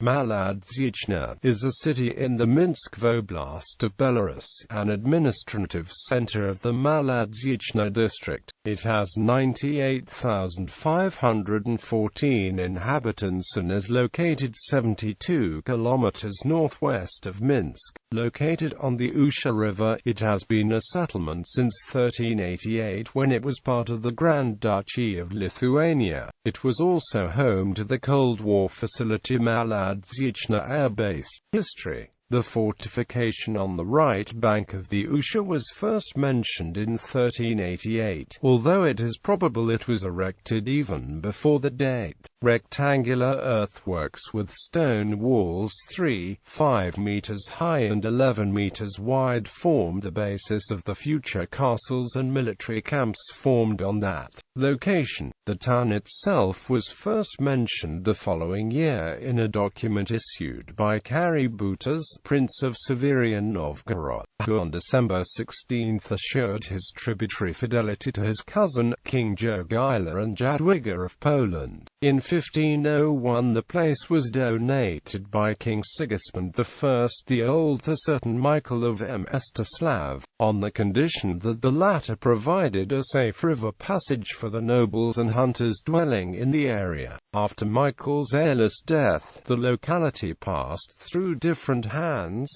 Maladzyechna is a city in the Minsk Voblast of Belarus, an administrative center of the Maladzyechna district. It has 98,514 inhabitants and is located 72 kilometers northwest of Minsk. Located on the Usha River, it has been a settlement since 1388 when it was part of the Grand Duchy of Lithuania. It was also home to the Cold War facility Maladzyechna Air Base. History. The fortification on the right bank of the Usha was first mentioned in 1388, although it is probable it was erected even before the date. Rectangular earthworks with stone walls 5 meters high and 11 meters wide formed the basis of the future castles and military camps formed on that location. The town itself was first mentioned the following year in a document issued by Kary Butas, Prince of Severian Novgorod, who on December 16 assured his tributary fidelity to his cousin, King Jogaila and Jadwiga of Poland. In 1501 the place was donated by King Sigismund I the Old to certain Michael of Mstislav, on the condition that the latter provided a safe river passage for the nobles and hunters dwelling in the area. After Michael's airless death, the locality passed through different hands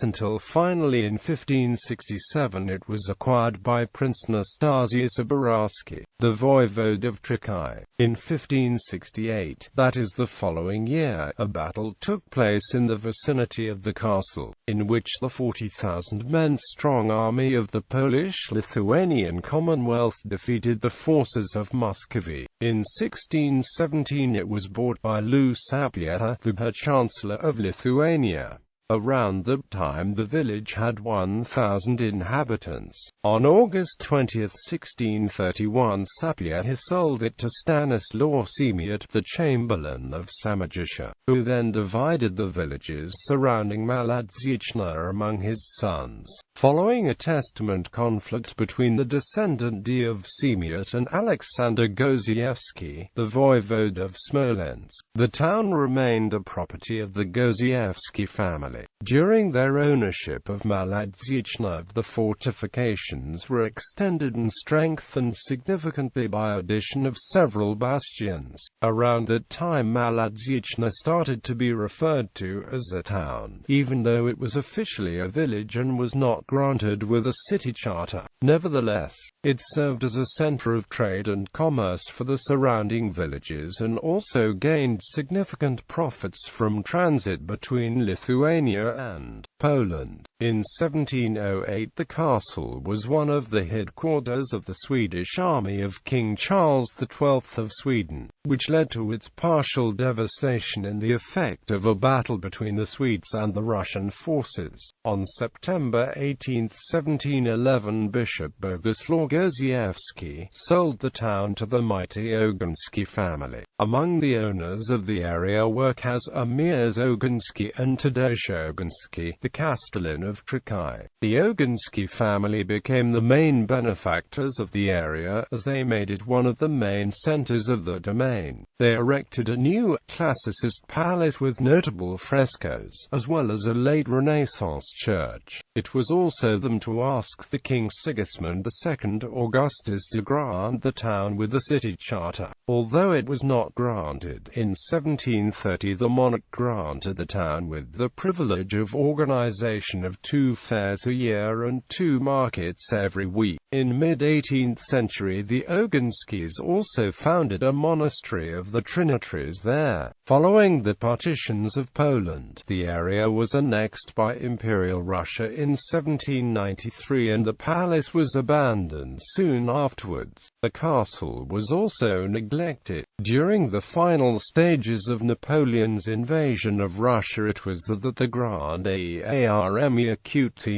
until finally in 1567 it was acquired by Prince Nastasius Zaborowski, the voivode of Trakai. In 1568, that is the following year, a battle took place in the vicinity of the castle, in which the 40,000-men strong army of the Polish-Lithuanian Commonwealth defeated the forces of Muscovy. In 1617 it was bought by Maladzyechna, the Chancellor of Lithuania. Around that time the village had 1,000 inhabitants. On August 20, 1631 Sapieha sold it to Stanislaw Siemiot, the Chamberlain of Maladzyechna, who then divided the villages surrounding Maladzyechna among his sons. Following a testament conflict between the descendant of Siemiot and Alexander Gozievsky, the voivode of Smolensk, the town remained a property of the Gozievsky family. During their ownership of Maladzyechna, the fortifications were extended and strengthened significantly by addition of several bastions. Around that time Maladzyechna started to be referred to as a town, even though it was officially a village and was not granted with a city charter. Nevertheless, it served as a center of trade and commerce for the surrounding villages and also gained significant profits from transit between Lithuania and Poland. In 1708 the castle was one of the headquarters of the Swedish army of King Charles XII of Sweden, which led to its partial devastation in the effect of a battle between the Swedes and the Russian forces. On September 18, 1711 Bishop Boguslaw Gozievsky sold the town to the mighty Oginsky family. Among the owners of the area were Kazimierz Oginsky and Tadeusz Oginsky, the Castellan of Trakai. The Oginsky family became the main benefactors of the area as they made it one of the main centers of the domain. They erected a new, classicist palace with notable frescoes, as well as a late Renaissance church. It was also them to ask the King Sigismund II Augustus to grant the town with a city charter. Although it was not granted, in 1730 the monarch granted the town with the privilege of organization of 2 fairs a year and 2 markets every week. In mid-18th century the Oginskys also founded a monastery of the Trinitaries there. Following the partitions of Poland, the area was annexed by Imperial Russia in 1793 and the palace was abandoned soon afterwards. The castle was also neglected. During the final stages of Napoleon's invasion of Russia it was that the Grand Army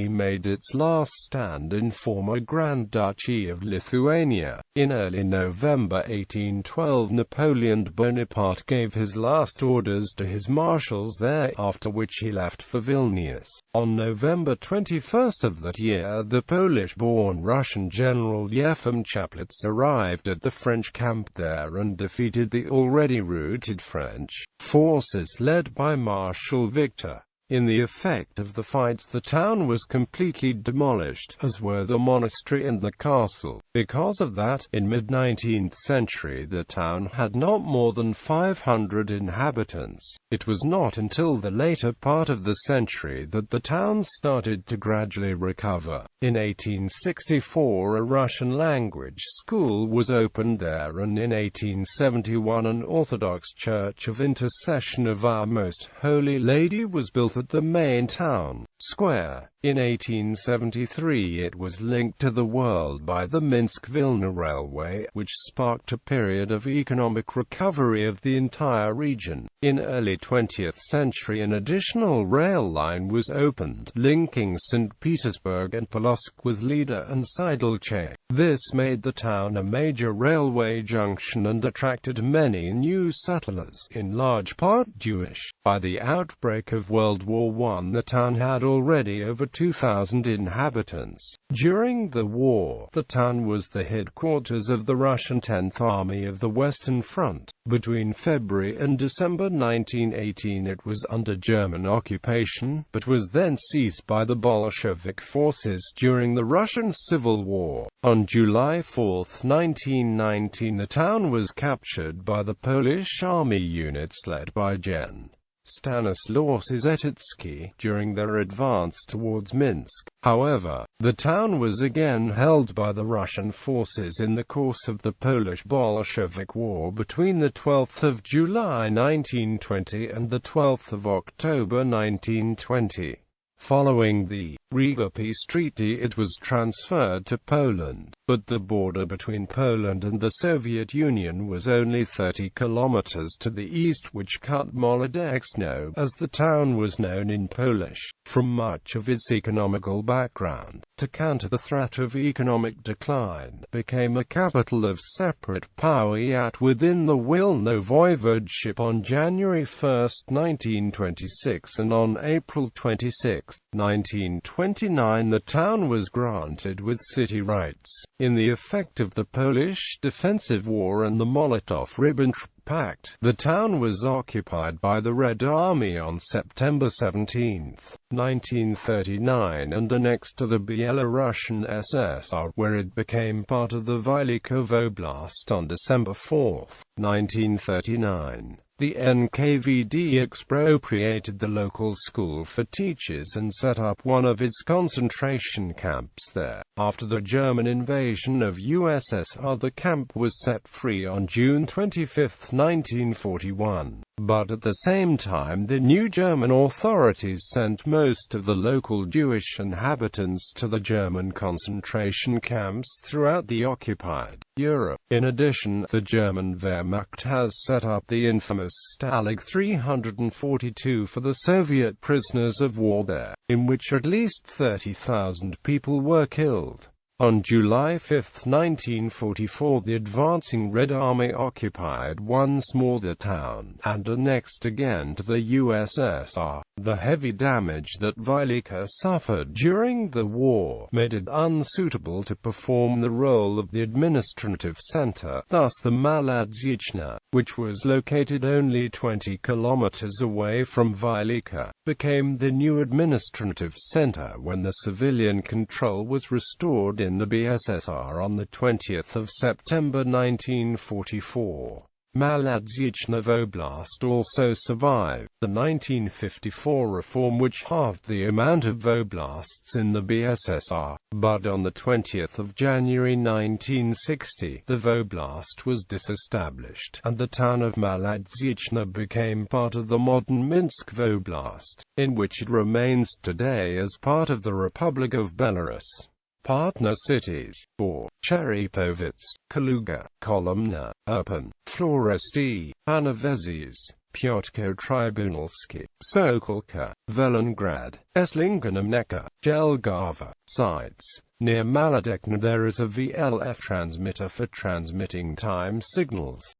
made its last stand in former Grand Duchy of Lithuania. In early November 1812 Napoleon Bonaparte gave his last orders to his marshals there, after which he left for Vilnius. On November 21 of that year the Polish-born Russian general Yefim Chaplitz arrived at the French camp there and defeated the the already routed French forces led by Marshal Victor. In the effect of the fights, the town was completely demolished, as were the monastery and the castle. Because of that, in mid-19th century the town had not more than 500 inhabitants. It was not until the later part of the century that the town started to gradually recover. In 1864 a Russian-language school was opened there, and in 1871 an Orthodox Church of Intercession of Our Most Holy Lady was built at the main town square. In 1873 it was linked to the world by the Minsk-Vilna Railway, which sparked a period of economic recovery of the entire region. In early 20th century an additional rail line was opened, linking St. Petersburg and Polotsk with Lida and Sidlce. This made the town a major railway junction and attracted many new settlers, in large part Jewish. By the outbreak of World War I the town had already over 2,000 inhabitants. During the war, the town was the headquarters of the Russian 10th Army of the Western Front. Between February and December 1918 it was under German occupation, but was then seized by the Bolshevik forces during the Russian Civil War. On July 4, 1919 the town was captured by the Polish army units led by Gen. Stanislaus Zetitsky during their advance towards Minsk. However, the town was again held by the Russian forces in the course of the Polish-Bolshevik War between the 12th of July 1920 and the 12th of October 1920. Following the Riga Peace Treaty it was transferred to Poland, but the border between Poland and the Soviet Union was only 30 kilometers to the east, which cut Maladzyechna, as the town was known in Polish, from much of its economical background. To counter the threat of economic decline, became a capital of separate powiat within the Wilno Voivodeship on January 1, 1926, and on April 26, 1929 the town was granted with city rights. In the effect of the Polish Defensive War and the Molotov-Ribbentrop Pact, the town was occupied by the Red Army on September 17, 1939 and annexed to the Belarusian SSR, where it became part of the Minsk Voblast on December 4, 1939. The NKVD expropriated the local school for teachers and set up one of its concentration camps there. After the German invasion of USSR, the camp was set free on June 25, 1941. But at the same time the new German authorities sent most of the local Jewish inhabitants to the German concentration camps throughout the occupied Europe. In addition, the German Wehrmacht has set up the infamous Stalag 342 for the Soviet prisoners of war there, in which at least 30,000 people were killed. On July 5, 1944 the advancing Red Army occupied once more the town, and annexed again to the USSR. The heavy damage that Wielka suffered during the war made it unsuitable to perform the role of the administrative center. Thus the Maladzyechna, which was located only 20 kilometers away from Wielka, became the new administrative center when the civilian control was restored in the BSSR on the 20th of September 1944. Maladzyechna Voblast also survived the 1954 reform which halved the amount of Voblasts in the BSSR, but on the 20th of January 1960, the Voblast was disestablished, and the town of Maladzyechna became part of the modern Minsk Voblast, in which it remains today as part of the Republic of Belarus. Partner cities: or Cherepovets, Kaluga, Kolomna, Irpin, Floresty, Panavezes, Piotrko Tribunalski, Sokolka, Velengrad, Eslinganemneka, Jelgava. Sites: near Maladzyechna there is a VLF transmitter for transmitting time signals.